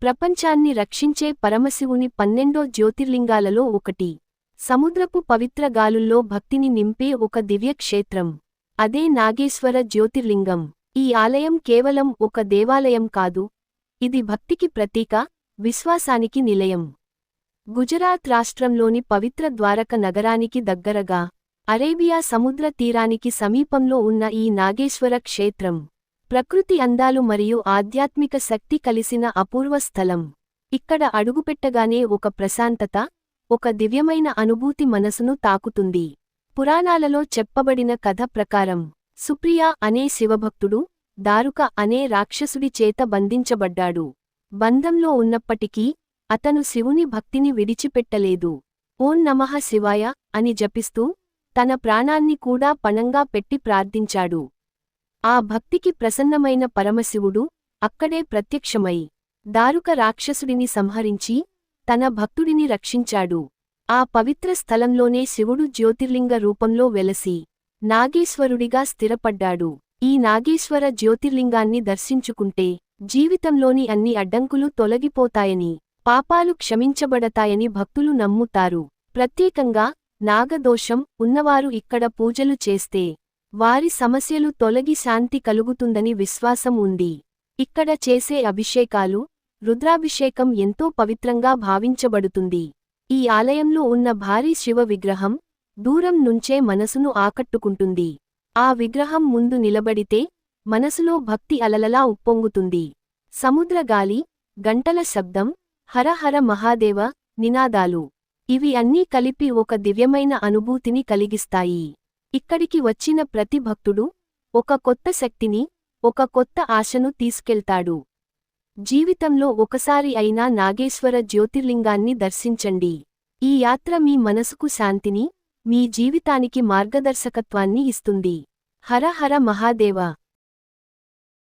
ప్రపంచాన్ని రక్షించే పరమశివుని 12 జ్యోతిర్లింగాలలో ఒకటి. సముద్రపు పవిత్ర గాలుల్లో భక్తిని నింపే ఒక దివ్యక్షేత్రం. అదే నాగేశ్వర జ్యోతిర్లింగం. ఈ ఆలయం కేవలం ఒక దేవాలయం కాదు, ఇది భక్తికి ప్రతీక, విశ్వాసానికి నిలయం. గుజరాత్ రాష్ట్రంలోని పవిత్ర ద్వారక నగరానికి దగ్గరగా, అరేబియా సముద్ర తీరానికి సమీపంలో ఉన్న ఈ నాగేశ్వర క్షేత్రం, ప్రకృతి అందాలు మరియు ఆధ్యాత్మిక శక్తి కలిసిన అపూర్వ స్థలం. ఇక్కడ అడుగుపెట్టగానే ఒక ప్రశాంతత, ఒక దివ్యమైన అనుభూతి మనసును తాకుతుంది. పురాణాలలో చెప్పబడిన కథ ప్రకారం, సుప్రియ అనే శివభక్తుడు, దారుక అనే రాక్షసుడి చేత బంధించబడ్డాడు. బంధంలో ఉన్నప్పటికీ, అతను శివుని భక్తిని విడిచిపెట్టలేదు. ఓం నమః శివాయ అని జపిస్తూ, తన ప్రాణాన్ని కూడా పణంగా పెట్టి ప్రార్థించాడు. ఆ భక్తికి ప్రసన్నమైన పరమశివుడు, అక్కడే ప్రత్యక్షమై, దారుక రాక్షసుడిని సంహరించి, తన భక్తుడిని రక్షించాడు. ఆ పవిత్ర స్థలంలోనే శివుడు జ్యోతిర్లింగ రూపంలో వెలసి, నాగేశ్వరుడిగా స్థిరపడ్డాడు. ఈ నాగేశ్వర జ్యోతిర్లింగాన్ని దర్శించుకుంటే, జీవితంలోని అన్ని అడ్డంకులు తొలగిపోతాయని, పాపాలు క్షమించబడతాయని భక్తులు నమ్ముతారు. ప్రత్యేకంగా, నాగదోషం ఉన్నవారు ఇక్కడ పూజలు చేస్తే, వారి సమస్యలు తొలగి శాంతి కలుగుతుందని విశ్వాసం ఉంది. ఇక్కడ చేసే అభిషేకాలు, రుద్రాభిషేకం ఎంతో పవిత్రంగా భావించబడుతుంది. ఈ ఆలయంలో ఉన్న భారీ శివ విగ్రహం, దూరం నుంచే మనసును ఆకట్టుకుంటుంది. ఆ విగ్రహం ముందు నిలబడితే, మనసులో భక్తి అలలలా ఉప్పొంగుతుంది. సముద్రగాలి, గంటల శబ్దం, హర హర మహాదేవ నినాదాలు, ఇవి అన్నీ కలిపి ఒక దివ్యమైన అనుభూతిని కలిగిస్తాయి. ఇక్కడికి వచ్చిన ప్రతి భక్తుడు, ఒక కొత్త శక్తిని, ఒక కొత్త ఆశను తీసుకెళ్తాడు. జీవితంలో ఒకసారి అయినా నాగేశ్వర జ్యోతిర్లింగాన్ని దర్శించండి. ఈ యాత్ర మీ మనసుకు శాంతిని, మీ జీవితానికి మార్గదర్శకత్వాన్ని ఇస్తుంది. హర హర మహాదేవ.